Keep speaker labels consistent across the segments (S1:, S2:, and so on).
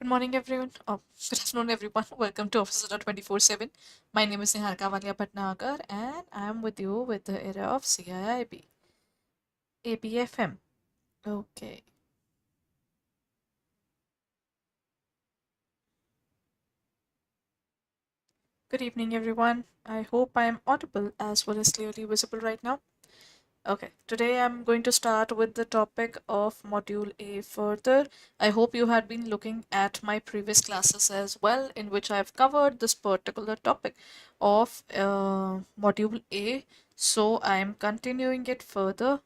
S1: Good morning, everyone. Good afternoon, everyone. Welcome to Office 24/7. My name is Niharika Valia Bhatnagar, and I am with you with the era of CAIIB ABFM. Okay. Good evening, everyone. I hope I am audible as well as clearly visible right now. Okay, today I'm going to start with the topic of Module A further. I hope you had been looking at my previous classes as well, in which I've covered this particular topic of Module A. So I'm continuing it further.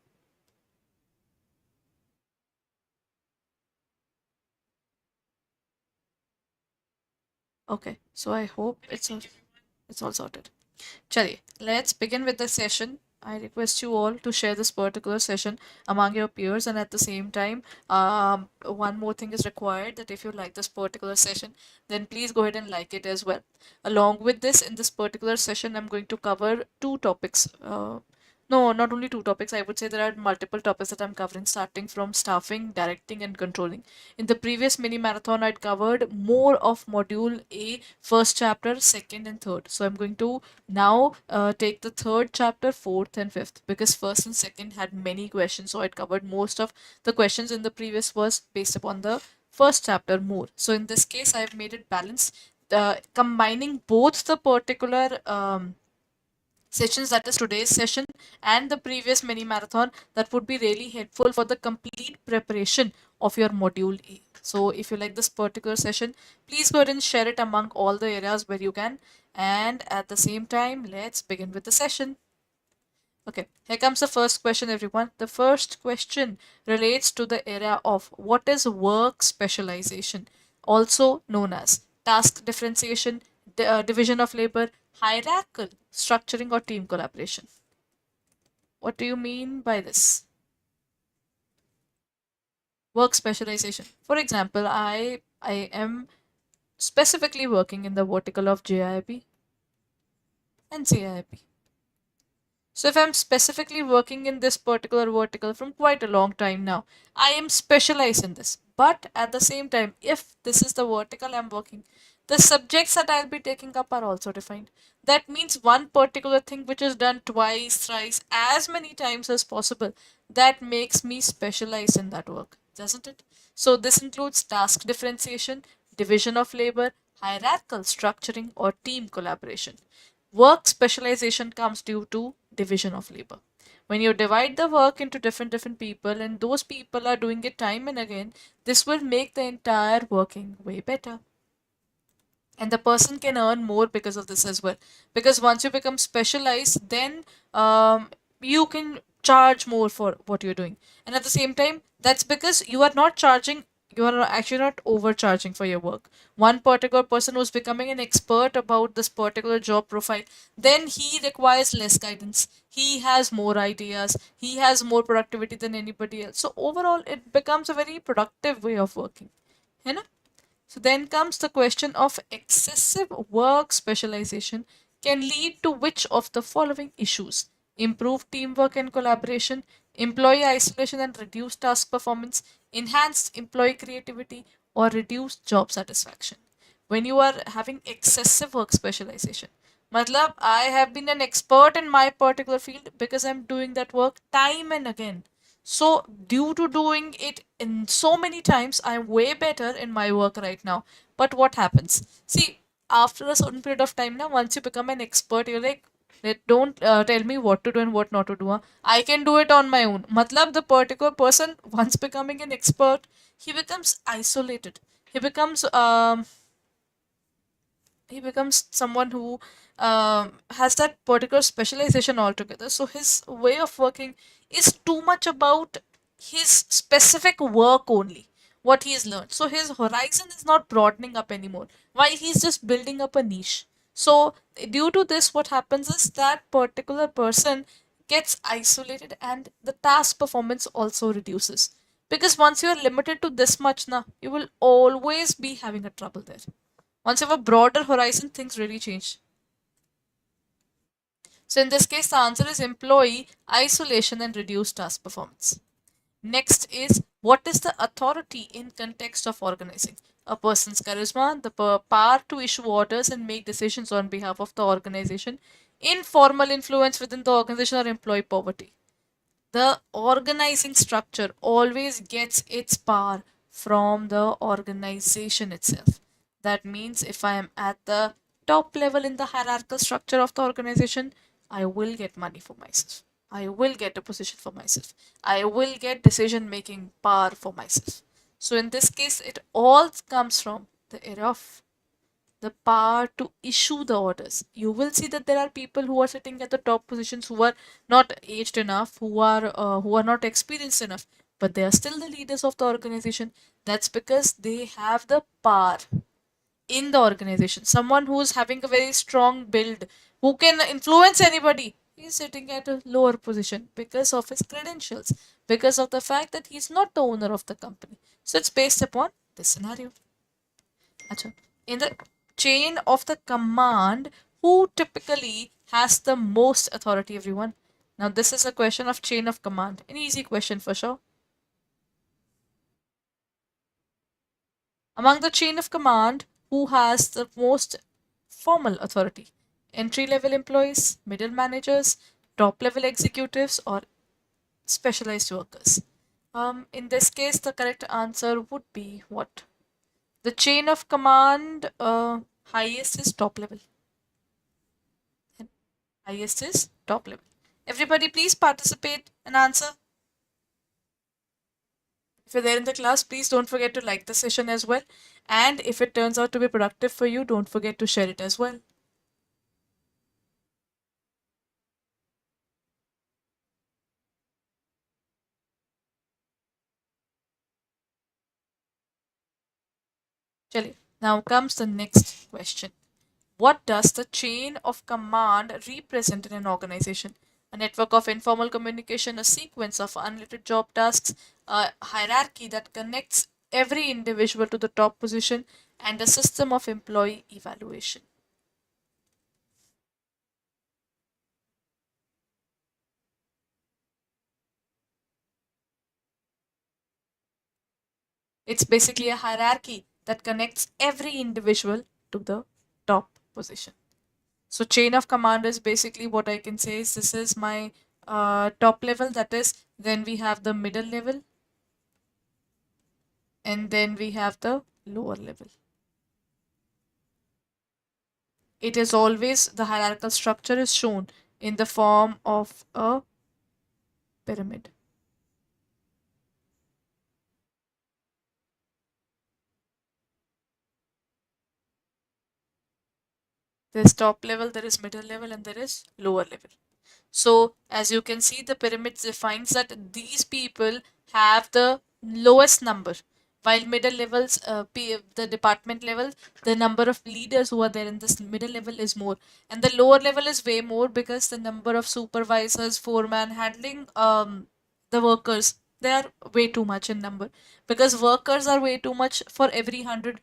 S1: Okay, so I hope it's all sorted. Chaliye, let's begin with the session. I request you all to share this particular session among your peers, and at the same time, one more thing is required that if you like this particular session, then please go ahead and like it as well. Along with this, in this particular session, I'm going to cover two topics. No, not only two topics. I would say there are multiple topics that I'm covering, starting from staffing, directing, and controlling. In the previous mini marathon, I'd covered more of module A, first chapter, second, and third. So I'm going to now take the third chapter, fourth, and fifth, because first and second had many questions. So I'd covered most of the questions in the previous verse based upon the first chapter more. So in this case, I've made it balanced, combining both the particular sessions, that is today's session and the previous mini marathon. That would be really helpful for the complete preparation of your module A. So if you like this particular session, please go ahead and share it among all the areas where you can, and at the same time, let's begin with the session. Okay, here comes the first question, everyone. The first question relates to the area of what is work specialization, also known as task differentiation, division of labor, hierarchical structuring, or team collaboration. What do you mean by this? Work specialization. For example, I am specifically working in the vertical of JIB and CIB. So if I'm specifically working in this particular vertical from quite a long time now, I am specialized in this. But at the same time, if this is the vertical I'm working, the subjects that I'll be taking up are also defined. That means one particular thing which is done twice, thrice, as many times as possible, that makes me specialized in that work, doesn't it? So this includes task differentiation, division of labor, hierarchical structuring, or team collaboration. Work specialization comes due to division of labor. When you divide the work into different people and those people are doing it time and again, this will make the entire working way better. And the person can earn more because of this as well. Because once you become specialized, then you can charge more for what you're doing. And at the same time, that's because you are not charging, you are actually not overcharging for your work. One particular person who's becoming an expert about this particular job profile, then he requires less guidance. He has more ideas, he has more productivity than anybody else. So overall, it becomes a very productive way of working. You know? So then comes the question of excessive work specialization can lead to which of the following issues? Improved teamwork and collaboration, employee isolation and reduced task performance, enhanced employee creativity, or reduced job satisfaction. When you are having excessive work specialization, matlab I have been an expert in my particular field because I'm doing that work time and again. So, due to doing it in so many times, I'm way better in my work right now. But what happens? See, after a certain period of time now, once you become an expert, you're like, don't tell me what to do and what not to do. Huh? I can do it on my own. Matlab, the particular person, once becoming an expert, he becomes isolated. He becomes someone who has that particular specialization altogether. So his way of working is too much about his specific work only, what he has learned. So his horizon is not broadening up anymore, while he's just building up a niche. So due to this, what happens is that particular person gets isolated and the task performance also reduces. Because once you are limited to this much now, you will always be having a trouble there. Once you have a broader horizon, things really change. So in this case, the answer is employee isolation and reduced task performance. Next is what is the authority in context of organizing? a person's charisma, the power to issue orders and make decisions on behalf of the organization, informal influence within the organization, or employee poverty. The organizing structure always gets its power from the organization itself. That means if I am at the top level in the hierarchical structure of the organization, I will get money for myself. I will get a position for myself. I will get decision making power for myself. So in this case, it all comes from the area of the power to issue the orders. You will see that there are people who are sitting at the top positions who are not aged enough, who are not experienced enough, but they are still the leaders of the organization. That's because they have the power in the organization. Someone who is having a very strong build, who can influence anybody, he's sitting at a lower position because of his credentials, because of the fact that he's not the owner of the company. So it's based upon this scenario. Achha. In the chain of the command, who typically has the most authority, everyone? Now, this is a question of chain of command. An easy question for sure. Among the chain of command, who has the most formal authority? Entry level employees, middle managers, top level executives, or specialized workers? In this case, the correct answer would be what? The chain of command, highest is top level. Highest is top level. Everybody, please participate and answer. If you're there in the class, please don't forget to like the session as well. And if it turns out to be productive for you, don't forget to share it as well. Chaliye. Now comes the next question. What does the chain of command represent in an organization? A network of informal communication, a sequence of unrelated job tasks, a hierarchy that connects every individual to the top position, and a system of employee evaluation. It's basically a hierarchy that connects every individual to the top position. So chain of command is basically what I can say is this is my top level. That is, then we have the middle level, and then we have the lower level. It is always the hierarchical structure is shown in the form of a pyramid. There's top level, there is middle level, and there is lower level. So as you can see, the pyramid defines that these people have the lowest number, while middle levels, the department level, the number of leaders who are there in this middle level is more, and the lower level is way more because the number of supervisors, foreman handling the workers, they are way too much in number, because workers are way too much. For every 100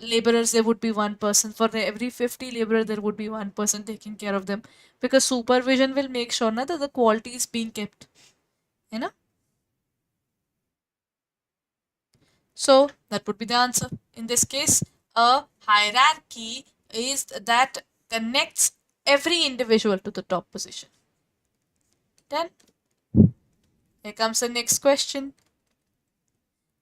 S1: laborers there would be one person, for every 50 laborer there would be one person taking care of them, because supervision will make sure that the quality is being kept, you know. So that would be the answer. In this case, a hierarchy is that connects every individual to the top position. Then here comes the next question.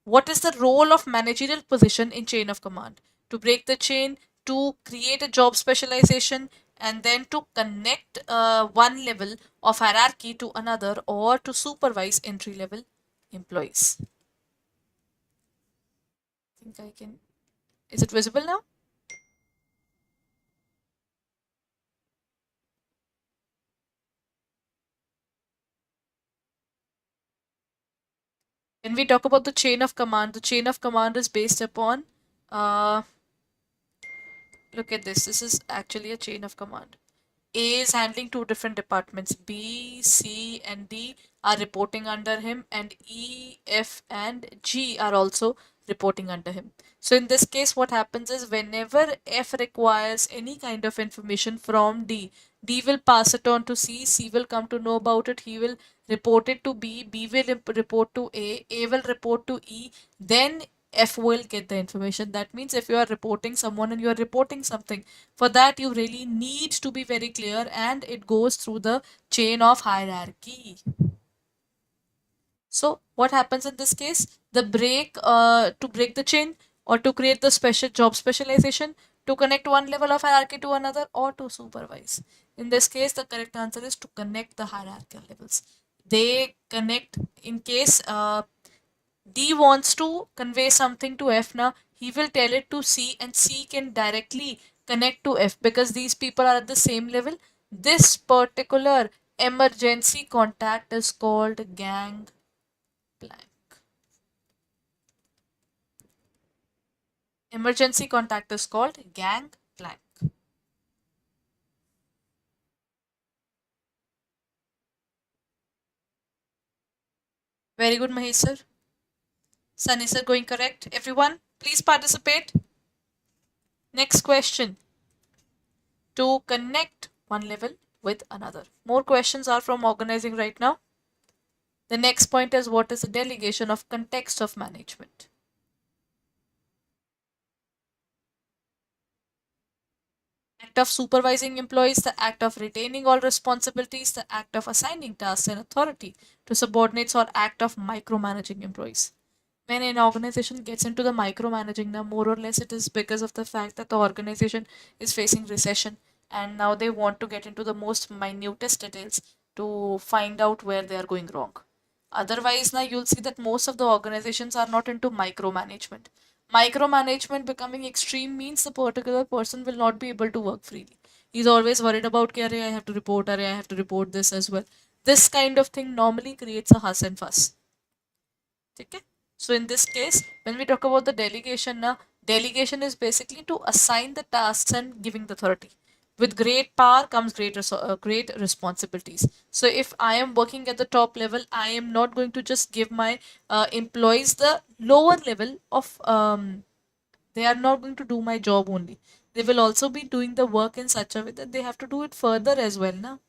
S1: What is the role of managerial position in chain of command? To break the chain, to create a job specialization, and then to connect one level of hierarchy to another, or to supervise entry level employees. I think I can. Is it visible now? When we talk about the chain of command, the chain of command is based upon, uh, look at this. This is actually a chain of command. A is handling two different departments. B, C, and D are reporting under him, and E, F, and G are also reporting under him. So in this case, what happens is whenever F requires any kind of information from D, D will pass it on to C, C will come to know about it, he will report it to B, B will report to A will report to E, then F will get the information. That means if you are reporting someone and you are reporting something, for that you really need to be very clear, and it goes through the chain of hierarchy. So what happens in this case? The break to break the chain, or to create the special job specialization, to connect one level of hierarchy to another, or to supervise. In this case, the correct answer is to connect the hierarchical levels. They connect in case D wants to convey something to F now, he will tell it to C, and C can directly connect to F because these people are at the same level. This particular emergency contact is called gang plank. Emergency contact is called gang plank. Very good, Mahesh sir. Sunny sir going correct. Everyone, please participate. Next question. To connect one level with another. More questions are from organizing right now. The next point is, what is the delegation of context of management? Act of supervising employees, the act of retaining all responsibilities, the act of assigning tasks and authority to subordinates, or act of micromanaging employees. When an organization gets into the micromanaging, now more or less it is because of the fact that the organization is facing recession, and now they want to get into the most minutest details to find out where they are going wrong. Otherwise, now you'll see that most of the organizations are not into micromanagement. Micromanagement becoming extreme means the particular person will not be able to work freely. He's always worried about, I have to report, I have to report this as well. This kind of thing normally creates a huss and fuss. Okay? So in this case, when we talk about the delegation, delegation is basically to assign the tasks and giving the authority. With great power comes great responsibilities. So if I am working at the top level, I am not going to just give my employees the lower level of they are not going to do my job only. They will also be doing the work in such a way that they have to do it further as well. Now,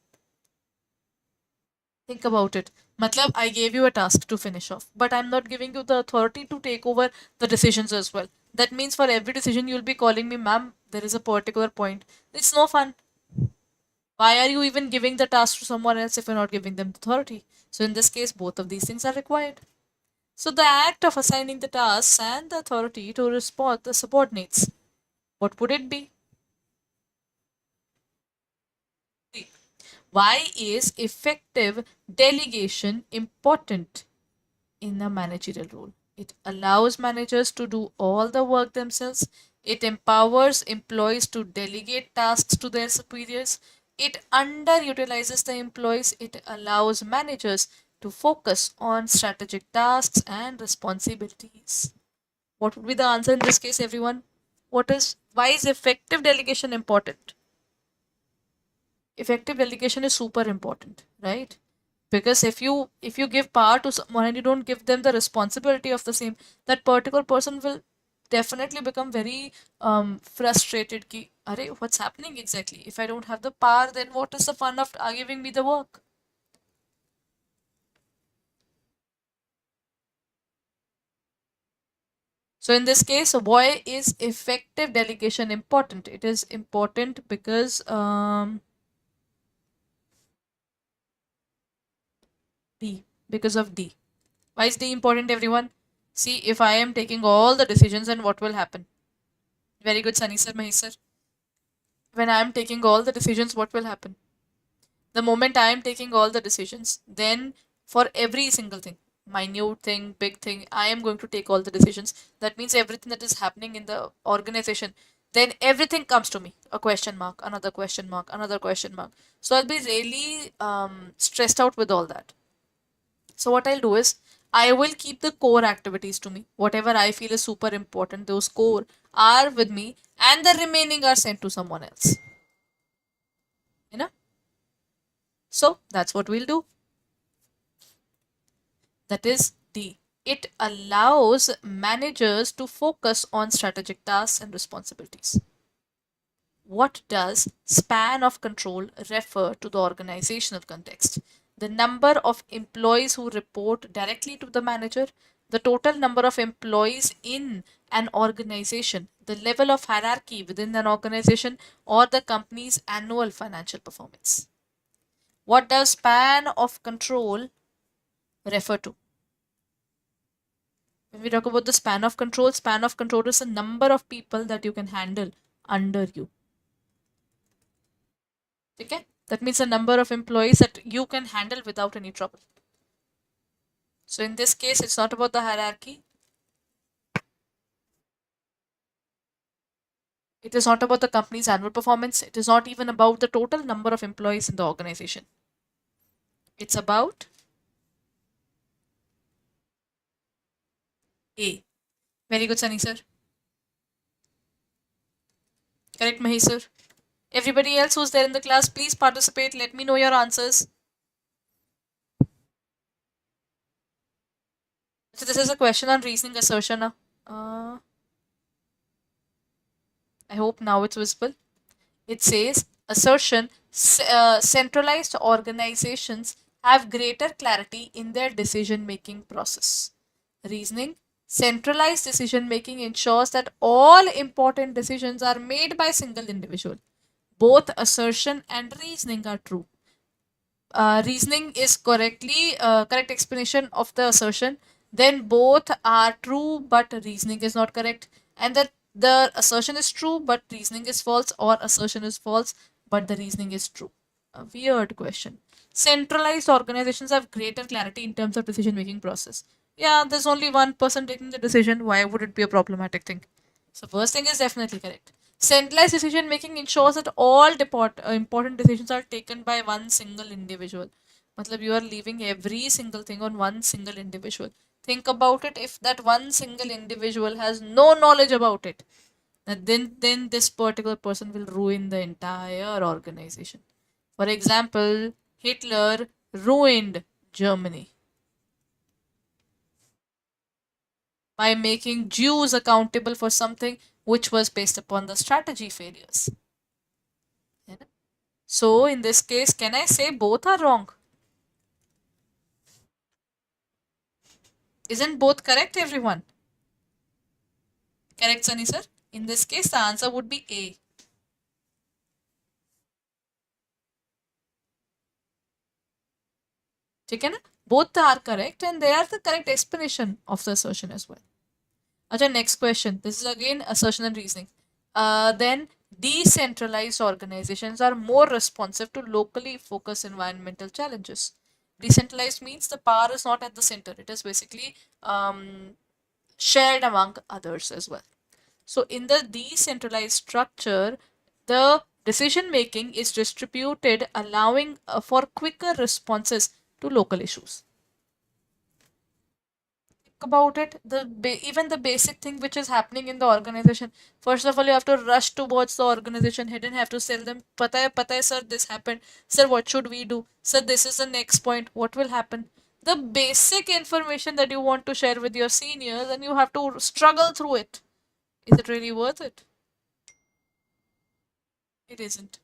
S1: think about it. Matlab, I gave you a task to finish off, but I'm not giving you the authority to take over the decisions as well. That means for every decision, you'll be calling me, ma'am, there is a particular point. It's no fun. Why are you even giving the task to someone else if you're not giving them the authority? So in this case, both of these things are required. So the act of assigning the tasks and the authority to respond the subordinates, what would it be? Why is effective delegation important in a managerial role? It allows managers to do all the work themselves. It empowers employees to delegate tasks to their superiors. It underutilizes the employees. It allows managers to focus on strategic tasks and responsibilities. What would be the answer in this case, everyone? Why is effective delegation important? Effective delegation is super important, right? Because if you give power to someone and you don't give them the responsibility of the same, that particular person will definitely become very frustrated ki, Arey, what's happening exactly? If I don't have the power, then what is the fun of giving me the work? So in this case, why is effective delegation important? It is important because D. Because of D. Why is D important, everyone? See, if I am taking all the decisions, and what will happen? Very good, Sunny sir, Mahesh sir. When I am taking all the decisions, what will happen? The moment I am taking all the decisions, then for every single thing, minute thing, big thing, I am going to take all the decisions. That means everything that is happening in the organization, then everything comes to me. A question mark, another question mark, another question mark. So I'll be really stressed out with all that. So what I'll do is, I will keep the core activities to me. Whatever I feel is super important, those core are with me, and the remaining are sent to someone else. You know? So that's what we'll do. That is D. It allows managers to focus on strategic tasks and responsibilities. What does span of control refer to the organizational context? The number of employees who report directly to the manager, the total number of employees in an organization, the level of hierarchy within an organization, or the company's annual financial performance. What does span of control refer to? When we talk about the span of control is the number of people that you can handle under you. Okay? That means the number of employees that you can handle without any trouble. So in this case, it's not about the hierarchy. It is not about the company's annual performance. It is not even about the total number of employees in the organization. It's about A. Very good, Sunny sir. Correct, Mahesh sir. Everybody else who's there in the class, please participate. Let me know your answers. So this is a question on reasoning assertion. I hope now it's visible. It says assertion, centralized organizations have greater clarity in their decision making process. Reasoning, centralized decision making ensures that all important decisions are made by a single individual. Both assertion and reasoning are true. Reasoning is correct explanation of the assertion, then both are true but reasoning is not correct, and that the assertion is true but reasoning is false, or assertion is false but the reasoning is true. A weird question. Centralized organizations have greater clarity in terms of decision making process. Yeah, there's only one person taking the decision. Why would it be a problematic thing? So first thing is definitely correct. Centralized decision making ensures that all important decisions are taken by one single individual. Matlab you are leaving every single thing on one single individual. Think about it. If that one single individual has no knowledge about it, then this particular person will ruin the entire organization. For example, Hitler ruined Germany by making Jews accountable for something which was based upon the strategy failures. So in this case, can I say both are wrong? Isn't both correct, everyone? Correct, Sunny sir? In this case, the answer would be A. Okay, both are correct and they are the correct explanation of the assertion as well. Okay, next question. This is again assertion and reasoning. Then decentralized organizations are more responsive to locally focused environmental challenges. Decentralized means the power is not at the center. It is basically shared among others as well. So in the decentralized structure, the decision making is distributed, allowing for quicker responses to local issues. About it, even the basic thing which is happening in the organization, first of all you have to rush towards the organization head and have to tell them pata hai sir, this happened, sir what should we do, sir this is the next point, what will happen. The basic information that you want to share with your seniors and you have to struggle through it. Is it really worth it? It isn't.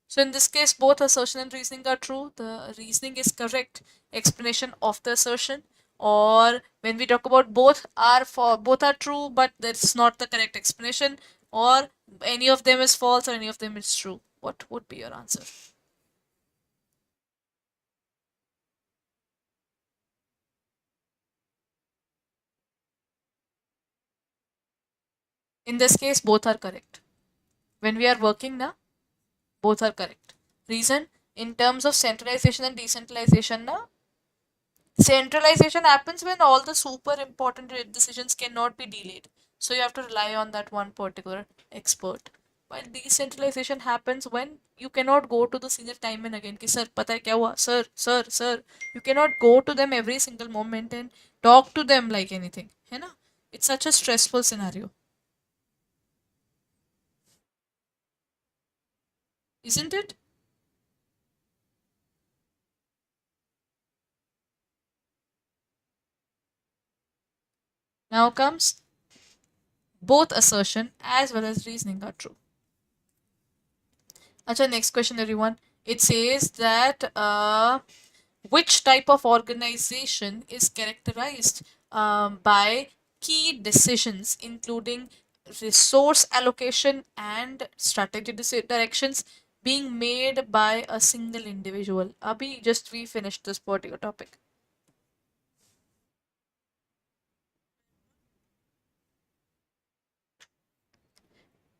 S1: So in this case, both assertion and reasoning are true. The reasoning is correct explanation of the assertion. Or when we talk about both are true, but that's not the correct explanation. Or any of them is false or any of them is true. What would be your answer? In this case, both are correct. When we are working now, both are correct. Reason, in terms of centralization and decentralization now, centralization happens when all the super important decisions cannot be delayed. So you have to rely on that one particular expert. While decentralization happens when you cannot go to the senior time and again, ki, sir, pata hai kya hua? Sir, sir, sir. You cannot go to them every single moment and talk to them like anything. Hai na? It's such a stressful scenario. Isn't it? Now comes both assertion as well as reasoning are true. Acha, next question, everyone. It says that which type of organization is characterized by key decisions, including resource allocation and strategy directions being made by a single individual. Abhi, just we finished this particular topic.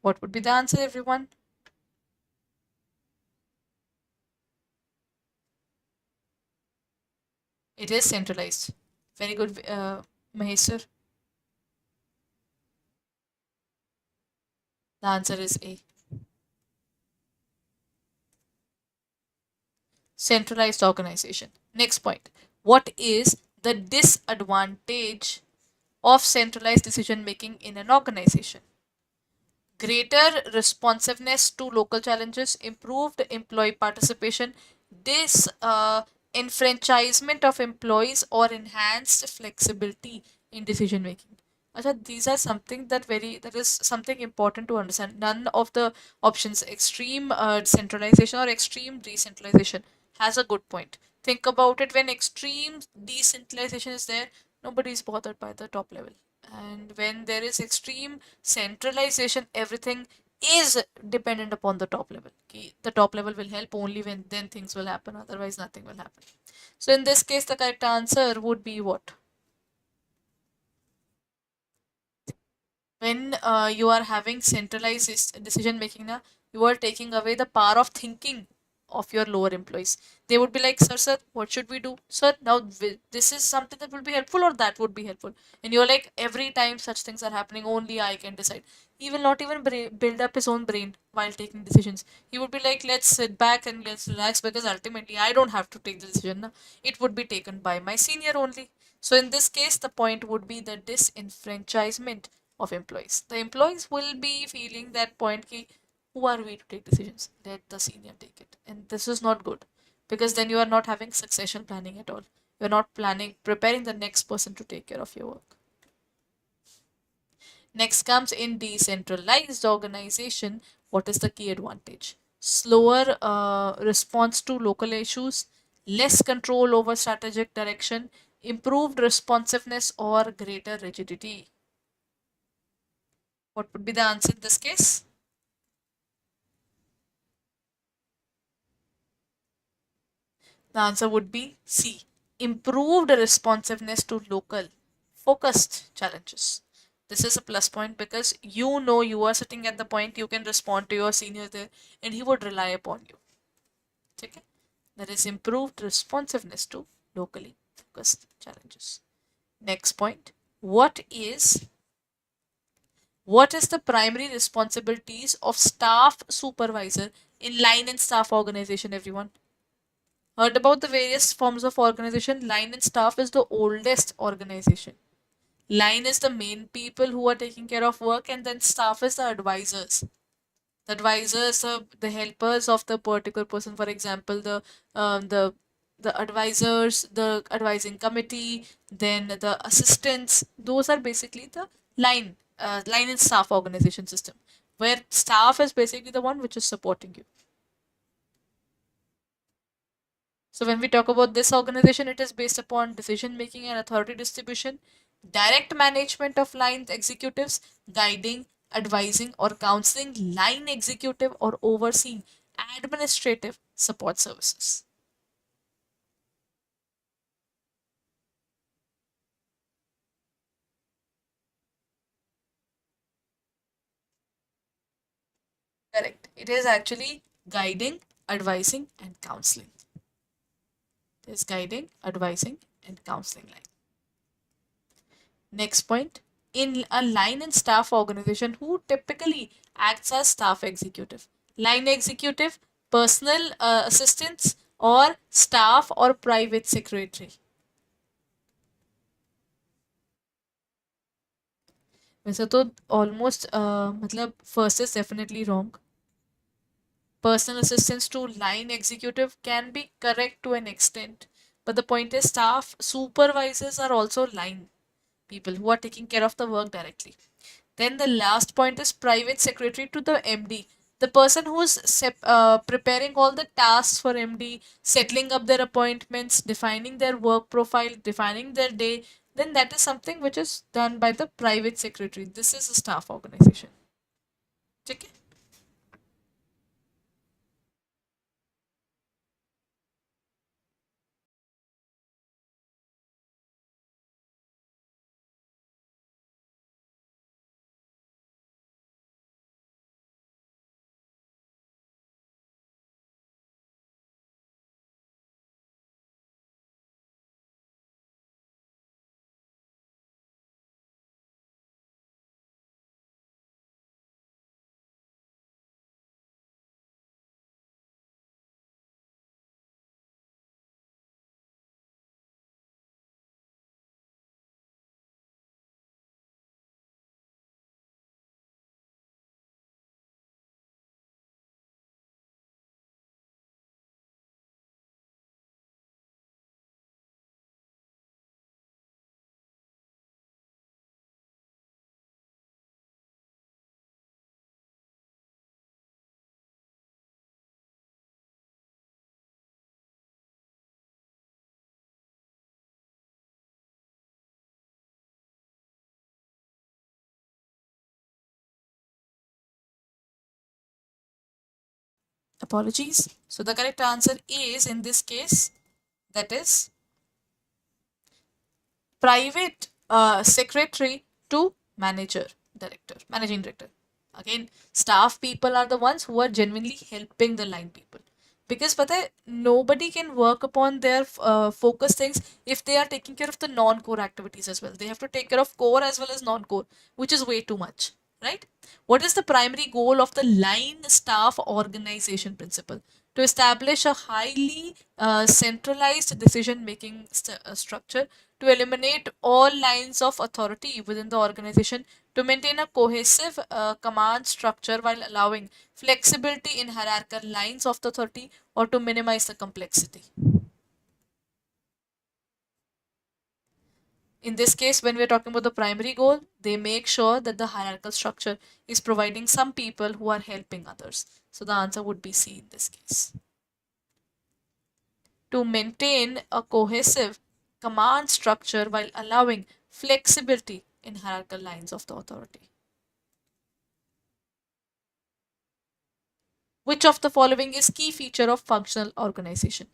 S1: What would be the answer, everyone? It is centralized. Very good, Mahesh sir. The answer is A. Centralized organization. Next point. What is the disadvantage of centralized decision making in an organization? Greater responsiveness to local challenges, improved employee participation, enfranchisement of employees, or enhanced flexibility in decision making. Acha, these are something that is something important to understand. None of the options, extreme centralization or extreme decentralization, has a good point. Think about it, when extreme decentralization is there, nobody is bothered by the top level. And when there is extreme centralization, everything is dependent upon the top level. The top level will help only when then things will happen, otherwise nothing will happen. So in this case, the correct answer would be what? When you are having centralized decision making now, you are taking away the power of thinking of your lower employees. They would be like, sir, what should we do, sir? Now this is something that will be helpful or that would be helpful, and you're like, every time such things are happening, only I can decide. He will not even build up his own brain while taking decisions. He would be like, let's sit back and let's relax, because ultimately I don't have to take the decision now. It would be taken by my senior only. So in this case, the point would be the disenfranchisement of employees. The employees will be feeling that point ki, who are we to take decisions? Let the senior take it. And this is not good, because then you are not having succession planning at all. You're not preparing the next person to take care of your work. Next comes in decentralized organization. What is the key advantage? Slower response to local issues, less control over strategic direction, improved responsiveness, or greater rigidity. What would be the answer in this case? The answer would be C. Improved responsiveness to local, focused challenges. This is a plus point, because you know you are sitting at the point you can respond to your senior there and he would rely upon you. Okay? That is improved responsiveness to locally focused challenges. Next point. What is the primary responsibilities of staff supervisor in line and staff organization, everyone? Heard about the various forms of organization? Line and staff is the oldest organization. Line is the main people who are taking care of work, and then staff is the advisors. The advisors are the helpers of the particular person. For example, um, the the advisors, the advising committee, then the assistants. Those are basically the line and staff organization system, where staff is basically the one which is supporting you. So when we talk about this organization, it is based upon decision making and authority distribution, direct management of line executives, guiding, advising, or counseling line executive, or overseeing administrative support services. Correct. It is actually guiding, advising, and counseling. It is guiding, advising, and counseling line. Next point. In a line and staff organization, who typically acts as staff executive? Line executive, personal assistants, or staff or private secretary? वैसे तो almost मतलब first is definitely wrong. Personal assistants to line executive can be correct to an extent, but the point is staff supervisors are also line people who are taking care of the work directly. Then the last point is private secretary to the MD, the person who is preparing all the tasks for MD, settling up their appointments, defining their work profile, defining their day. then that is something which is done by the private secretary. This is a staff organization. ठीक है? Apologies. So the correct answer is, in this case, that is private secretary to manager, director, managing director. Again, staff people are the ones who are genuinely helping the line people. Because pata hai, nobody can work upon their focus things if they are taking care of the non-core activities as well. They have to take care of core as well as non-core, which is way too much, right? What is the primary goal of the line staff organization principle? To establish a highly centralized decision making structure, to eliminate all lines of authority within the organization, to maintain a cohesive command structure while allowing flexibility in hierarchical lines of the authority, or to minimize the complexity. In this case, when we're talking about the primary goal, they make sure that the hierarchical structure is providing some people who are helping others. So the answer would be C in this case. To maintain a cohesive command structure while allowing flexibility in hierarchical lines of the authority. Which of the following is key feature of functional organization?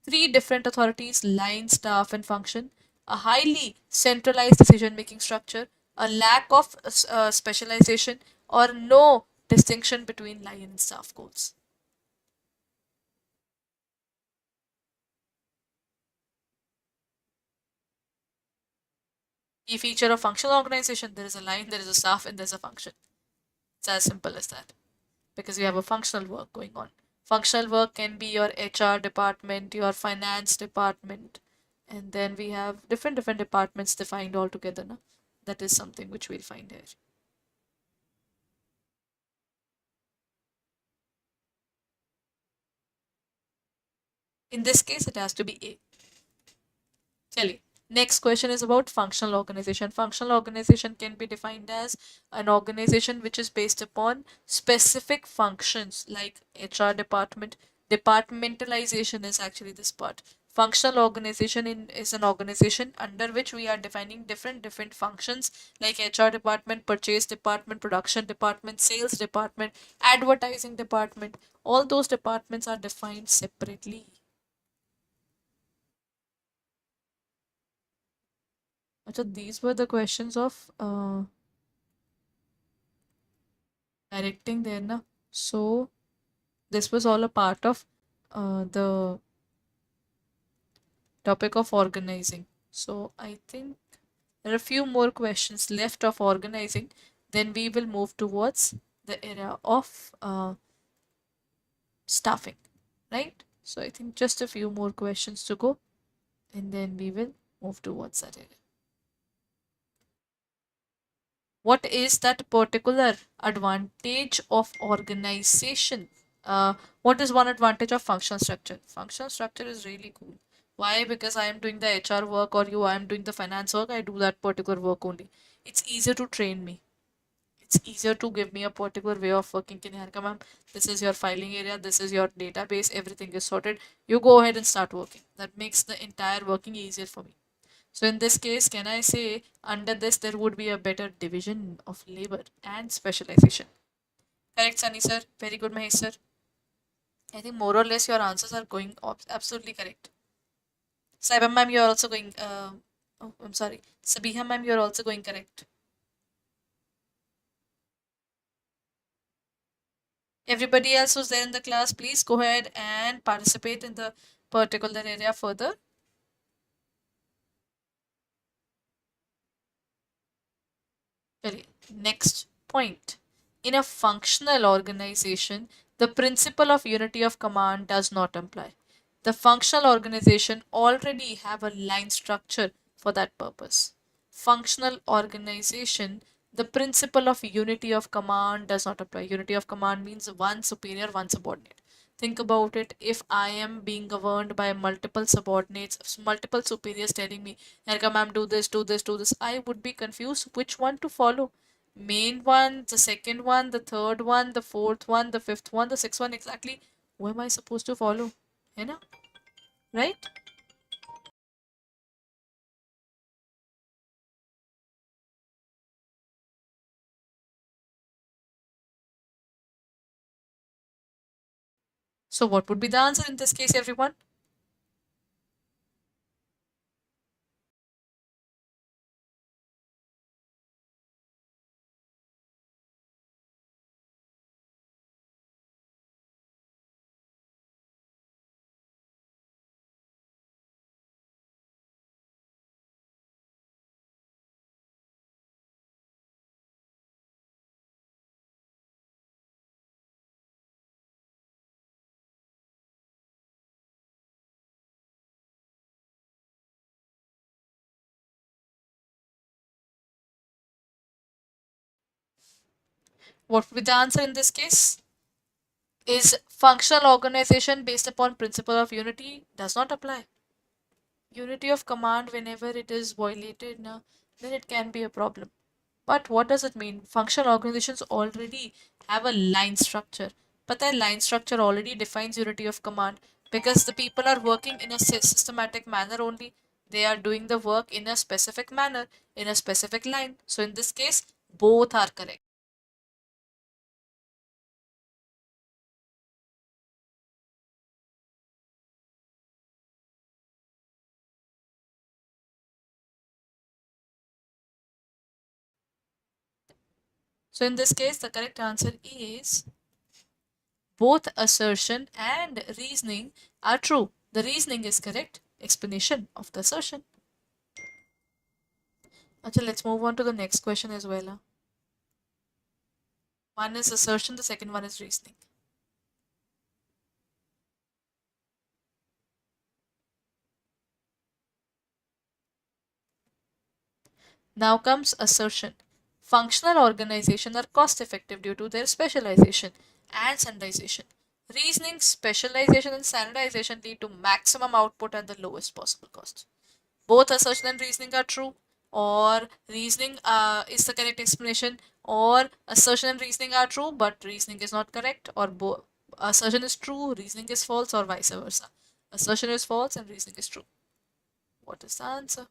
S1: Three different authorities, line, staff, and function, a highly centralized decision-making structure, a lack of specialization, or no distinction between line and staff goals. Key feature of functional organization: there is a line, there is a staff, and there's a function. It's as simple as that. Because you have a functional work going on. Functional work can be your HR department, your finance department, and then we have different departments defined all together. Na? That is something which we'll find here. In this case, it has to be A. Chali. Next question is about functional organization. Functional organization can be defined as an organization which is based upon specific functions like HR department. Departmentalization is actually this part. Functional organization is an organization under which we are defining different functions like HR department, purchase department, production department, sales department, advertising department. All those departments are defined separately. So these were the questions of directing there na. So this was all a part of the topic of organizing. So I think there are a few more questions left of organizing. Then we will move towards the area of staffing, right? So I think just a few more questions to go, and then we will move towards that area. What is that particular advantage of organization? What is one advantage of functional structure? Functional structure is really cool. Why? Because I am doing the HR work, or I am doing the finance work, I do that particular work only. It's easier to train me. It's easier to give me a particular way of working. Can you come, this is your filing area, this is your database, everything is sorted. You go ahead and start working. That makes the entire working easier for me. So in this case, can I say under this there would be a better division of labor and specialization? Correct, Sunny sir. Very good, Mahesh sir. I think more or less your answers are going absolutely correct. Saibam ma'am, you are also going. Oh, I'm sorry. Sabiha ma'am, you are also going correct. Everybody else who's there in the class, please go ahead and participate in the particular area further. Very next point. In a functional organization, the principle of unity of command does not apply. The functional organization already have a line structure for that purpose. Functional organization, the principle of unity of command does not apply. Unity of command means one superior, one subordinate. Think about it. If I am being governed by multiple subordinates, multiple superiors telling me, Erika ma'am, do this, do this, do this, I would be confused which one to follow. Main one, the second one, the third one, the fourth one, the fifth one, the sixth one, exactly. Who am I supposed to follow? You know, right? So, what would be the answer in this case, everyone? What would be the answer in this case? Is functional organization based upon principle of unity does not apply. Unity of command, whenever it is violated, na, then it can be a problem. But what does it mean? Functional organizations already have a line structure, but that line structure already defines unity of command because the people are working in a systematic manner only. They are doing the work in a specific manner, in a specific line. So in this case, both are correct. So in this case, the correct answer is both assertion and reasoning are true. The reasoning is correct. Explanation of the assertion. Okay, let's move on to the next question as well. One is assertion, the second one is reasoning. Now comes assertion. Functional organizations are cost effective due to their specialization and standardization. Reasoning, specialization, and standardization lead to maximum output at the lowest possible cost. Both assertion and reasoning are true, or reasoning is the correct explanation, or assertion and reasoning are true, but reasoning is not correct, or assertion is true, reasoning is false, or vice versa. Assertion is false and reasoning is true. What is the answer?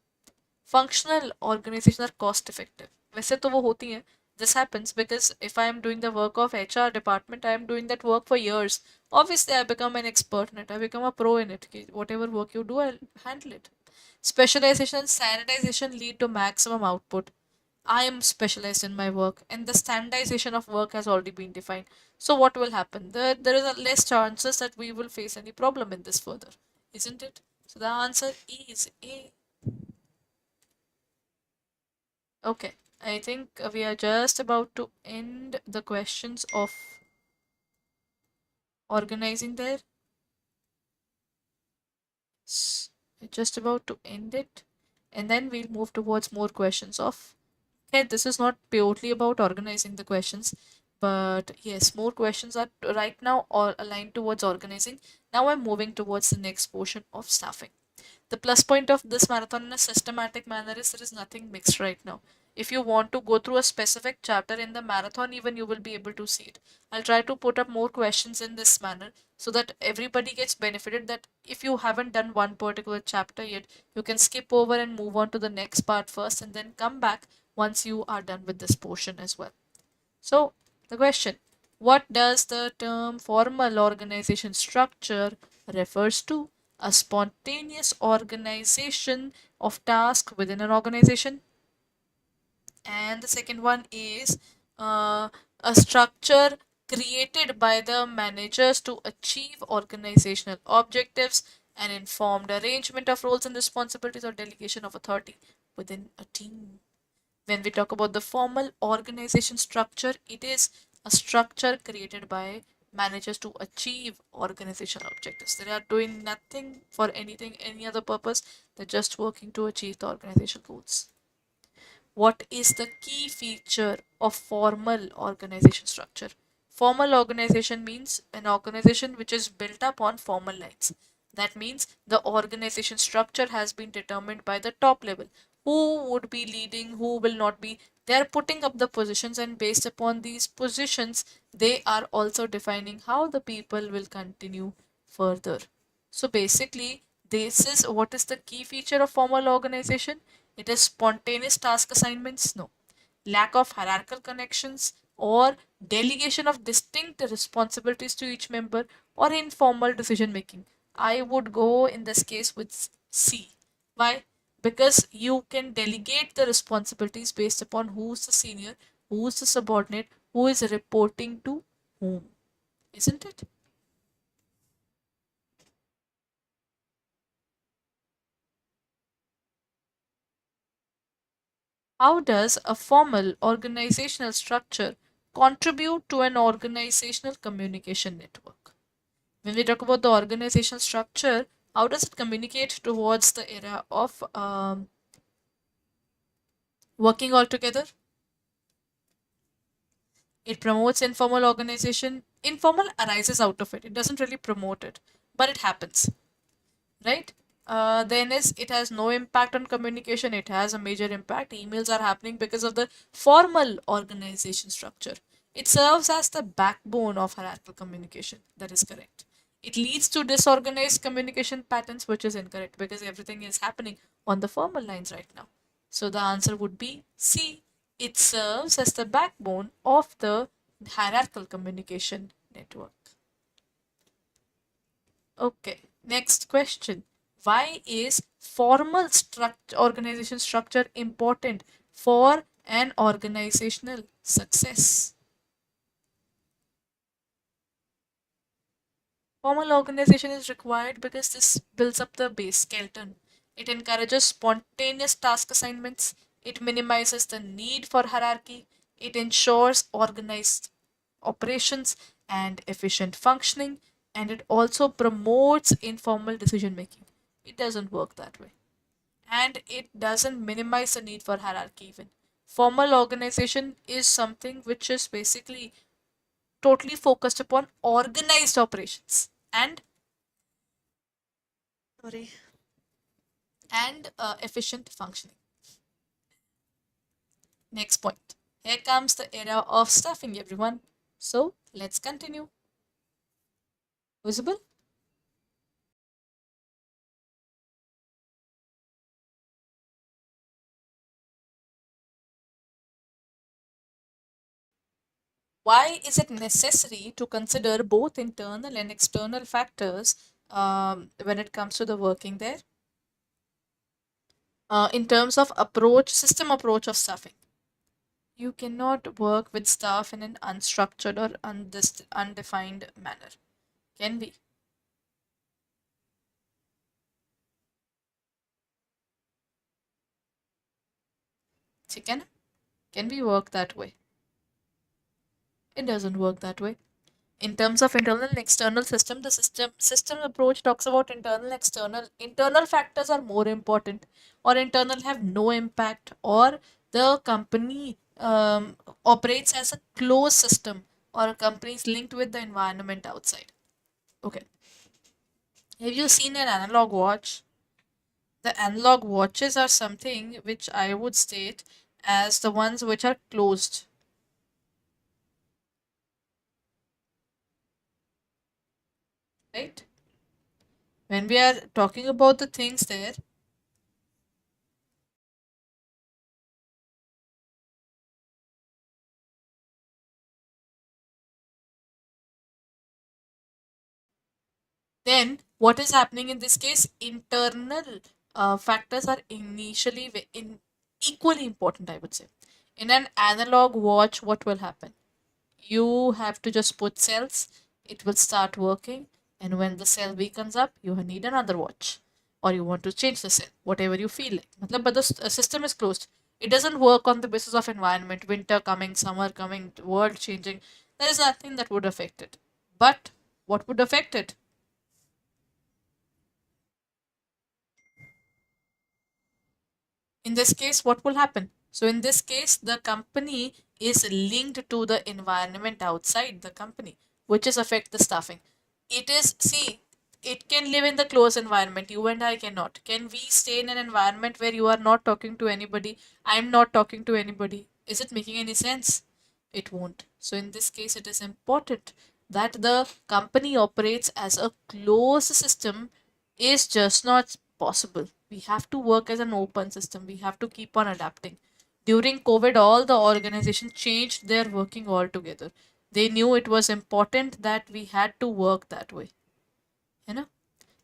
S1: Functional organizations are cost effective. वैसे तो वो होती हैं. This happens because if I am doing the work of HR department, I am doing that work for years. Obviously, I become an expert in it. I become a pro in it. Whatever work you do, I'll handle it. Specialization and standardization lead to maximum output. I am specialized in my work, and the standardization of work has already been defined. So, what will happen? There is a less chances that we will face any problem in this further, isn't it? So, the answer is A. Okay, I think we are just about to end the questions of organizing there. Just about to end it, and then we'll move towards more questions of. Okay, this is not purely about organizing the questions, but yes, more questions are right now all aligned towards organizing. Now I'm moving towards the next portion of staffing. The plus point of this marathon in a systematic manner is there is nothing mixed right now. If you want to go through a specific chapter in the marathon, even you will be able to see it. I'll try to put up more questions in this manner so that everybody gets benefited, that if you haven't done one particular chapter yet, you can skip over and move on to the next part first and then come back once you are done with this portion as well. So the question, what does the term formal organization structure refers to? A spontaneous organization of tasks within an organization. And the second one is a structure created by the managers to achieve organizational objectives, an informed arrangement of roles and responsibilities, or delegation of authority within a team. When we talk about the formal organization structure, it is a structure created by managers to achieve organizational objectives. They are doing nothing for anything, any other purpose. They're just working to achieve the organizational goals. What is the key feature of formal organization structure? Formal organization means an organization which is built up on formal lines. That means the organization structure has been determined by the top level. Who would be leading, who will not be. They are putting up the positions, and based upon these positions, they are also defining how the people will continue further. So basically, this is what is the key feature of formal organization. It is spontaneous task assignments, no. Lack of hierarchical connections or delegation of distinct responsibilities to each member, or informal decision making. I would go in this case with C. Why? Because you can delegate the responsibilities based upon who's the senior, who's the subordinate, who is reporting to whom. Isn't it? How does a formal organizational structure contribute to an organizational communication network? When we talk about the organizational structure, how does it communicate towards the era of working all together? It promotes informal organization. Informal arises out of it. It doesn't really promote it, but it happens, right? Then is it has no impact on communication. It has a major impact. Emails are happening because of the formal organization structure. It serves as the backbone of hierarchical communication. That is correct. It leads to disorganized communication patterns, which is incorrect because everything is happening on the formal lines right now. So the answer would be C. It serves as the backbone of the hierarchical communication network. Okay, next question. Why is formal organization structure important for an organizational success? Formal organization is required because this builds up the base skeleton. It encourages spontaneous task assignments. It minimizes the need for hierarchy. It ensures organized operations and efficient functioning. And it also promotes informal decision making. It doesn't work that way. And it doesn't minimize the need for hierarchy even. Formal organization is something which is basically totally focused upon organized operations and sorry and efficient functioning. Next point. Here comes the era of stuffing, everyone. So let's continue. Visible? Why is it necessary to consider both internal and external factors when it comes to the working there? In terms of approach, system approach of staffing. You cannot work with staff in an unstructured or undefined manner. Can we? Chicken? Can we work that way? It doesn't work that way. In terms of internal and external system, the system approach talks about internal and external. Internal factors are more important, or internal have no impact, or the company operates as a closed system, or a company is linked with the environment outside. Okay. Have you seen an analog watch? The analog watches are something which I would state as the ones which are closed. right? When we are talking about the things there, then what is happening in this case? Internal factors are initially equally important, I would say. In an analog watch, what will happen? You have to just put cells, it will start working, and when the cell weakens up, you need another watch, or you want to change the cell, whatever you feel like. But the system is closed. It doesn't work on the basis of environment, winter coming, summer coming, world changing. There is nothing that would affect it. But what would affect it? In this case, what will happen? So in this case, the company is linked to the environment outside the company, which is affect the staffing. It is, see, it can live in the closed environment. You and I cannot. Can we stay in an environment where you are not talking to anybody? I'm not talking to anybody. Is it making any sense? It won't. So in this case, it is important that the company operates as a closed system is just not possible. We have to work as an open system. We have to keep on adapting. During COVID, all the organization changed their working altogether. They knew it was important that we had to work that way. You know,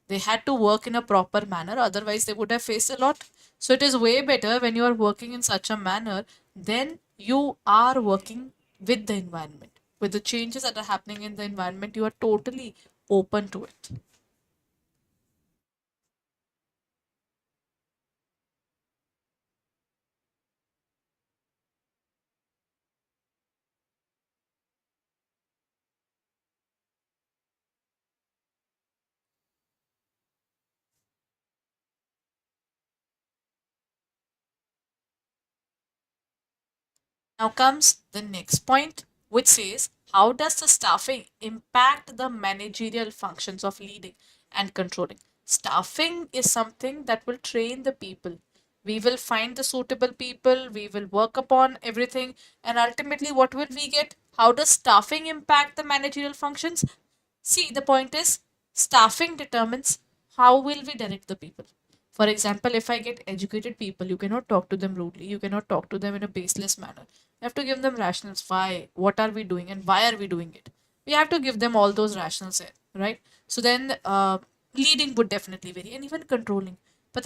S1: they had to work in a proper manner, otherwise they would have faced a lot. So it is way better when you are working in such a manner, then you are working with the environment. With the changes that are happening in the environment, you are totally open to it. Now comes the next point, which says, how does the staffing impact the managerial functions of leading and controlling? Staffing is something that will train the people. We will find the suitable people, we will work upon everything, and ultimately, what will we get? How does staffing impact the managerial functions? See, the point is, staffing determines how will we direct the people. For example, if I get educated people, you cannot talk to them rudely. You cannot talk to them in a baseless manner. You have to give them rationals. Why? What are we doing? And why are we doing it? We have to give them all those rationals, right? So then, leading would definitely vary, and even controlling. But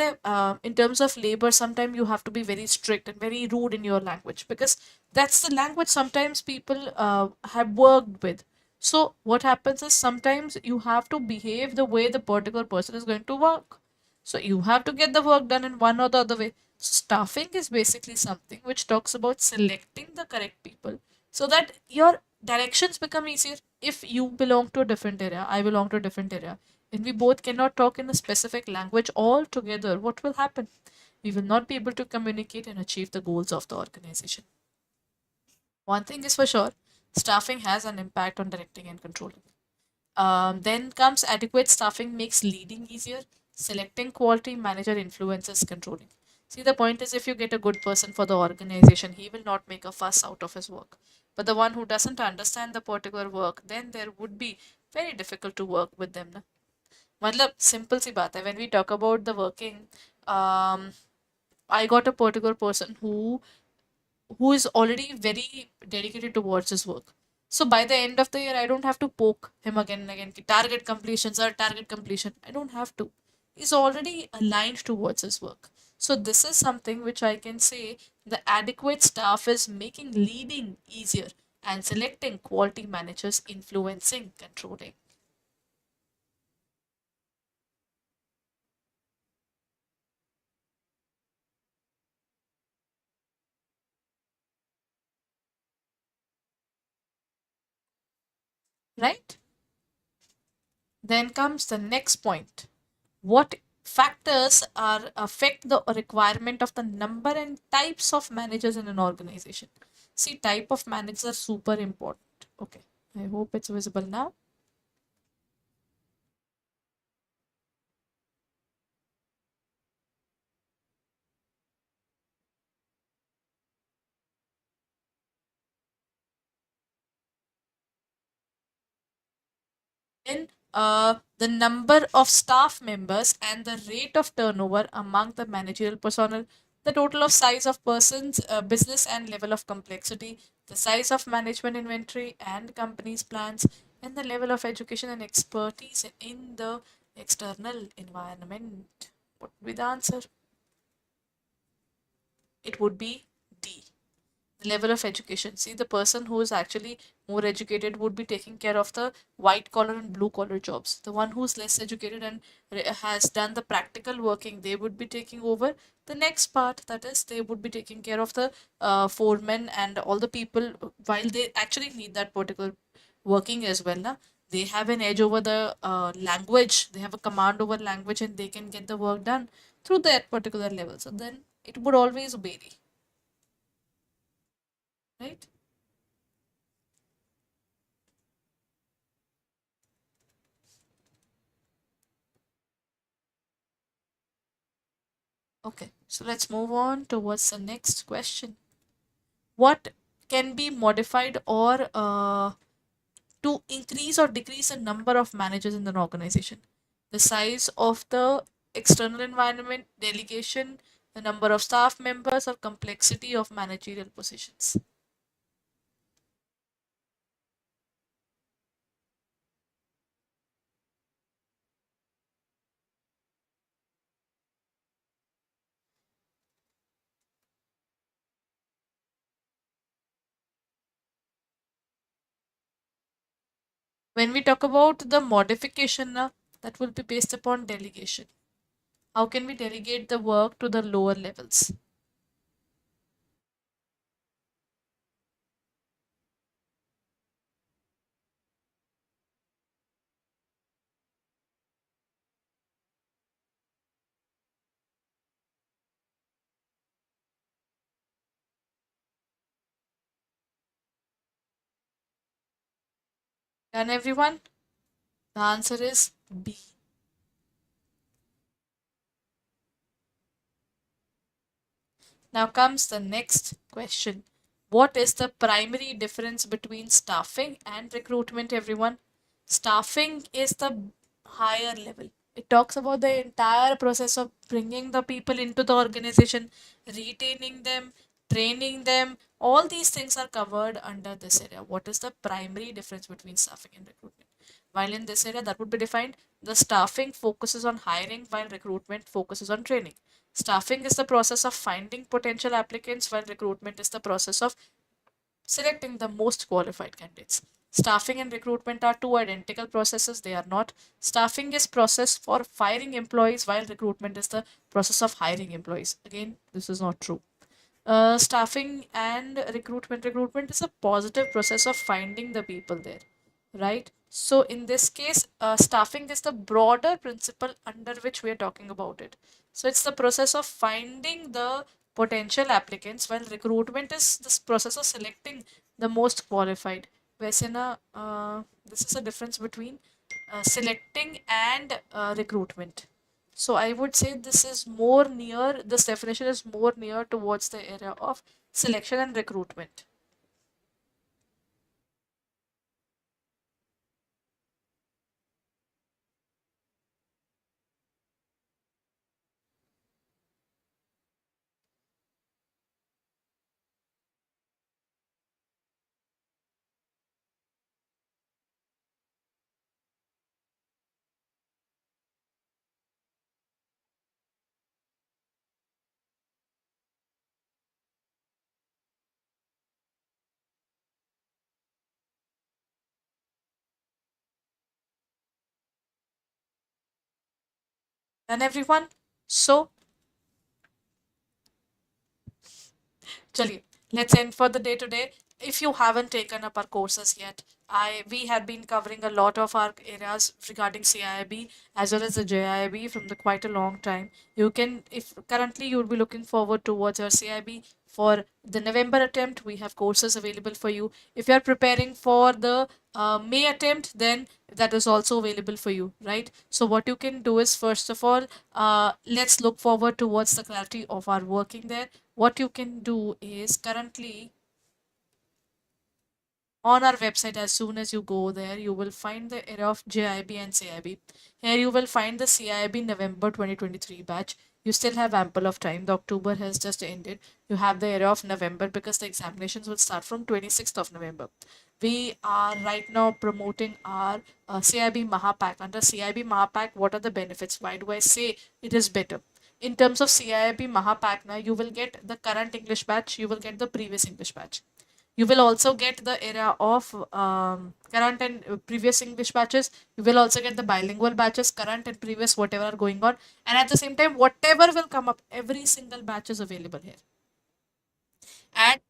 S1: in terms of labor, sometimes you have to be very strict and very rude in your language, because that's the language sometimes people have worked with. So what happens is sometimes you have to behave the way the particular person is going to work. So you have to get the work done in one or the other way. So staffing is basically something which talks about selecting the correct people so that your directions become easier. If you belong to a different area, I belong to a different area, and we both cannot talk in a specific language all together, what will happen? We will not be able to communicate and achieve the goals of the organization. One thing is for sure, staffing has an impact on directing and controlling. Then comes adequate staffing makes leading easier. Selecting quality manager influences controlling. See, the point is if you get a good person for the organization, he will not make a fuss out of his work. But the one who doesn't understand the particular work, then there would be very difficult to work with them. Na? मतलब simple सी बात है. When we talk about the working, um, I got a particular person who is already very dedicated towards his work. So by the end of the year, I don't have to poke him again and again. Target completion, sir, target completion. I don't have to. He's already aligned towards his work. So this is something which I can say the adequate staff is making leading easier and selecting quality managers influencing controlling. Right? Then comes the next point. What factors are affect the requirement of the number and types of managers in an organization? See, type of managers are super important. Okay, I hope it's visible now. Then the number of staff members and the rate of turnover among the managerial personnel, the total of size of persons, business and level of complexity, the size of management inventory and company's plans, and the level of education and expertise in the external environment. What would be the answer? It would be D. The level of education. See, the person who is actually more educated would be taking care of the white collar and blue collar jobs. The one who's less educated and has done the practical working, they would be taking over the next part. That is, they would be taking care of the foremen and all the people while they actually need that particular working as well. Na? They have an edge over the language, they have a command over language, and they can get the work done through that particular level. So then it would always vary, right? Okay, so let's move on towards the next question. What can be modified or to increase or decrease the number of managers in an organization? The size of the external environment, delegation, the number of staff members, or complexity of managerial positions. When we talk about the modification, that will be based upon delegation. How can we delegate the work to the lower levels? Done, everyone? The answer is B. Now comes the next question. What is the primary difference between staffing and recruitment, everyone? Staffing is the higher level. It talks about the entire process of bringing the people into the organization, retaining them, training them. All these things are covered under this area. What is the primary difference between staffing and recruitment? While in this area, that would be defined, the staffing focuses on hiring while recruitment focuses on training. Staffing is the process of finding potential applicants, while recruitment is the process of selecting the most qualified candidates. Staffing and recruitment are two identical processes. They are not. Staffing is process for firing employees, while recruitment is the process of hiring employees. Again, this is not true. Staffing and recruitment is a positive process of finding the people there, right? So in this case, staffing is the broader principle under which we are talking about it. So it's the process of finding the potential applicants, while recruitment is this process of selecting the most qualified. Vesina, this is a difference between selecting and recruitment. So I would say this definition is more near towards the area of selection and recruitment. And everyone, so Chaliye, let's end for the day today. If you haven't taken up our courses yet, I we have been covering a lot of our areas regarding CIIB as well as the JIIB from the quite a long time. You can, if currently you would be looking forward towards your CIB for the November attempt, we have courses available for you. If you are preparing for the May attempt, then that is also available for you, right? So what you can do is, first of all, let's look forward towards the clarity of our working there. What you can do is currently on our website. As soon as you go there, you will find the area of JIB and CIB. Here you will find the CIB November 2023 batch. You still have ample of time. The October has just ended. You have the area of November because the examinations will start from 26th of November. We are right now promoting our CIB Mahapack. Under CIB Mahapack, what are the benefits? Why do I say it is better? In terms of CIB Mahapack, now you will get the current English batch, you will get the previous English batch. You will also get the era of current and previous English batches. You will also get the bilingual batches, current and previous, whatever are going on. And at the same time, whatever will come up, every single batch is available here. And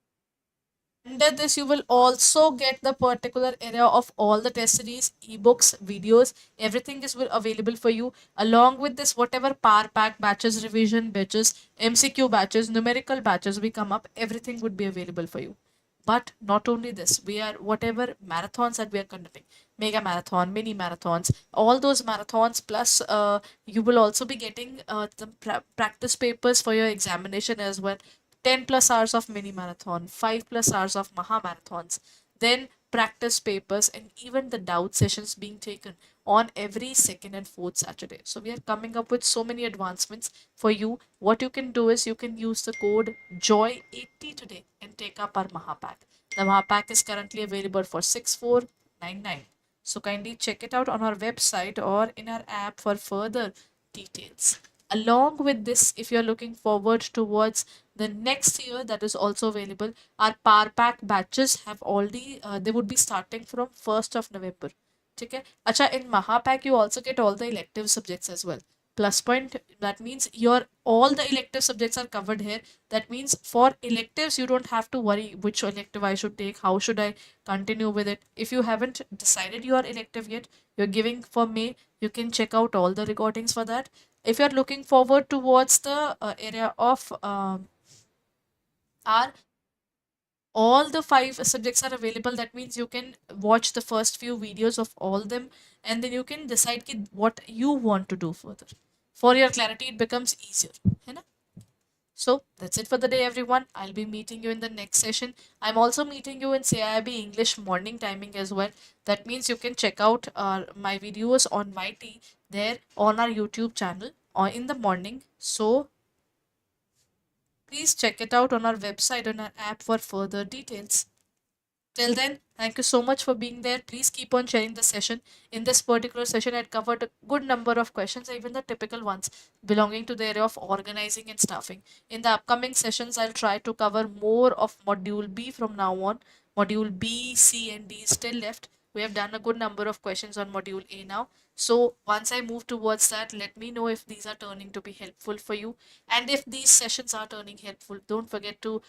S1: under this, you will also get the particular area of all the test series, ebooks, videos, everything is available for you. Along with this, whatever power pack batches, revision batches, MCQ batches, numerical batches we come up, everything would be available for you. But not only this, we are whatever marathons that we are conducting, mega marathon, mini marathons, all those marathons, plus you will also be getting the practice papers for your examination as well. 10 plus hours of mini marathon, 5 plus hours of Maha marathons, then practice papers, and even the doubt sessions being taken on every second and fourth Saturday. So we are coming up with so many advancements for you. What you can do is you can use the code JOY80 today and take up our Mahapack. The Mahapack is currently available for 6499. So kindly check it out on our website or in our app for further details. Along with this, if you're looking forward towards the next year, that is also available, our Power Pack batches have already, they would be starting from 1st of November. Okay. Acha, in Mahapack, you also get all the elective subjects as well. Plus point, that means your all the elective subjects are covered here. That means for electives, you don't have to worry which elective I should take, how should I continue with it. If you haven't decided your elective yet, you're giving for May, you can check out all the recordings for that. If you're looking forward towards the area of our all the 5 subjects are available, that means you can watch the first few videos of all them, and then you can decide what you want to do further. For your clarity, it becomes easier, है ना? So that's it for the day, everyone. I'll be meeting you in the next session. I'm also meeting you in CAIB English morning timing as well. That means you can check out my videos on my T there on our YouTube channel or in the morning. So please check it out on our website and our app for further details. Till then, thank you so much for being there. Please keep on sharing the session. In this particular session, I covered a good number of questions, even the typical ones belonging to the area of organizing and staffing. In the upcoming sessions, I'll try to cover more of Module B from now on. Module B, C, and D is still left. We have done a good number of questions on Module A now. So once I move towards that, let me know if these are turning to be helpful for you. And if these sessions are turning helpful, don't forget to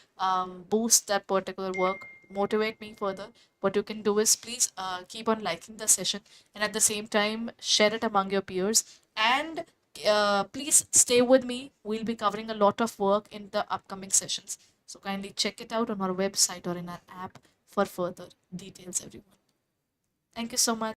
S1: boost that particular work, motivate me further. What you can do is please keep on liking the session, and at the same time share it among your peers, and please stay with me. We'll be covering a lot of work in the upcoming sessions, so kindly check it out on our website or in our app for further details, everyone. Thank you so much.